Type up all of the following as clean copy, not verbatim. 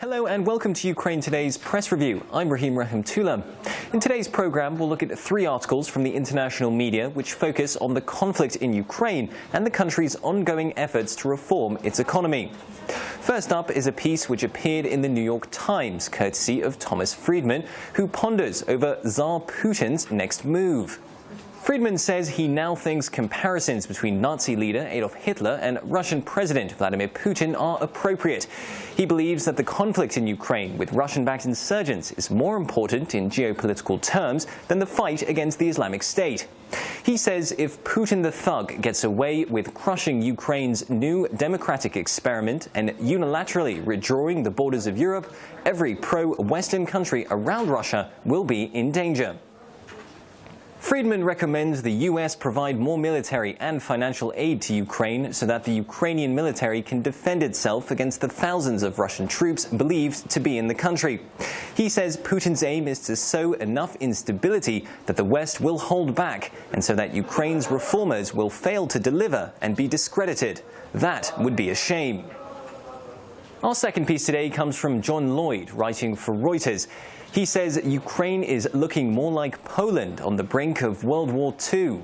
Hello and welcome to Ukraine Today's Press Review. I'm Rahim Rahimtullah. In today's program, we'll look at 3 articles from the international media which focus on the conflict in Ukraine and the country's ongoing efforts to reform its economy. First up is a piece which appeared in the New York Times, courtesy of Thomas Friedman, who ponders over Tsar Putin's next move. Friedman says he now thinks comparisons between Nazi leader Adolf Hitler and Russian President Vladimir Putin are appropriate. He believes that the conflict in Ukraine with Russian-backed insurgents is more important in geopolitical terms than the fight against the Islamic State. He says if Putin the thug gets away with crushing Ukraine's new democratic experiment and unilaterally redrawing the borders of Europe, every pro-Western country around Russia will be in danger. Friedman recommends the US provide more military and financial aid to Ukraine so that the Ukrainian military can defend itself against the thousands of Russian troops believed to be in the country. He says Putin's aim is to sow enough instability that the West will hold back, and so that Ukraine's reformers will fail to deliver and be discredited. That would be a shame. Our second piece today comes from John Lloyd, writing for Reuters. He says Ukraine is looking more like Poland on the brink of World War II.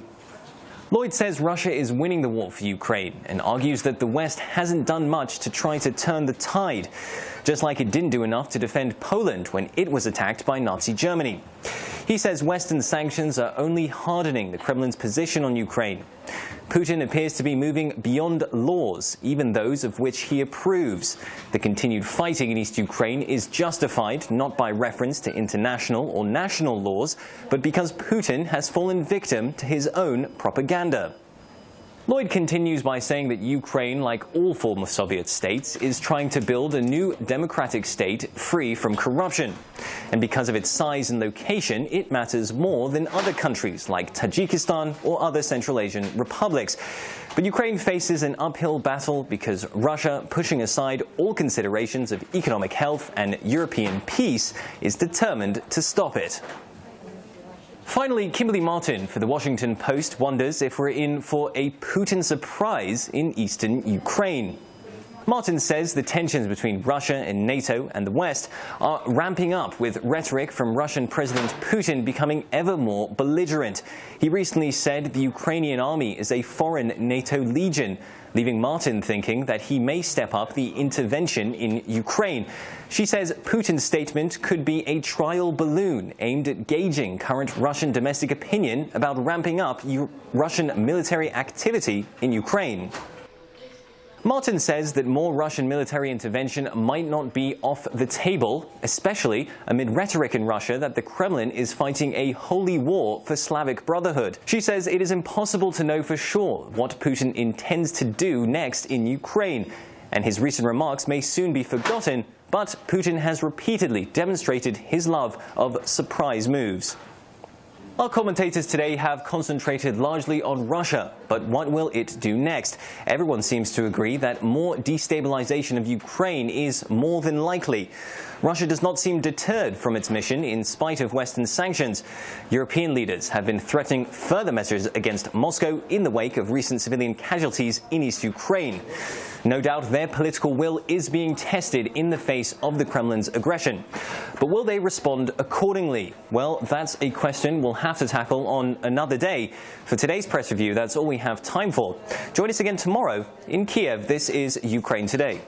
Lloyd says Russia is winning the war for Ukraine and argues that the West hasn't done much to try to turn the tide, just like it didn't do enough to defend Poland when it was attacked by Nazi Germany. He says Western sanctions are only hardening the Kremlin's position on Ukraine. Putin appears to be moving beyond laws, even those of which he approves. The continued fighting in East Ukraine is justified not by reference to international or national laws, but because Putin has fallen victim to his own propaganda. Lloyd continues by saying that Ukraine, like all former Soviet states, is trying to build a new democratic state free from corruption. And because of its size and location, it matters more than other countries like Tajikistan or other Central Asian republics. But Ukraine faces an uphill battle because Russia, pushing aside all considerations of economic health and European peace, is determined to stop it. Finally, Kimberly Martin for The Washington Post wonders if we're in for a Putin surprise in eastern Ukraine. Martin says the tensions between Russia and NATO and the West are ramping up, with rhetoric from Russian President Putin becoming ever more belligerent. He recently said the Ukrainian army is a foreign NATO legion, leaving Martin thinking that he may step up the intervention in Ukraine. She says Putin's statement could be a trial balloon aimed at gauging current Russian domestic opinion about ramping up Russian military activity in Ukraine. Martin says that more Russian military intervention might not be off the table, especially amid rhetoric in Russia that the Kremlin is fighting a holy war for Slavic brotherhood. She says it is impossible to know for sure what Putin intends to do next in Ukraine, and his recent remarks may soon be forgotten, but Putin has repeatedly demonstrated his love of surprise moves. Our commentators today have concentrated largely on Russia, but what will it do next? Everyone seems to agree that more destabilization of Ukraine is more than likely. Russia does not seem deterred from its mission in spite of Western sanctions. European leaders have been threatening further measures against Moscow in the wake of recent civilian casualties in East Ukraine. No doubt their political will is being tested in the face of the Kremlin's aggression. But will they respond accordingly? Well, that's a question we'll have to tackle on another day. For today's press review, that's all we have time for. Join us again tomorrow in Kiev. This is Ukraine Today.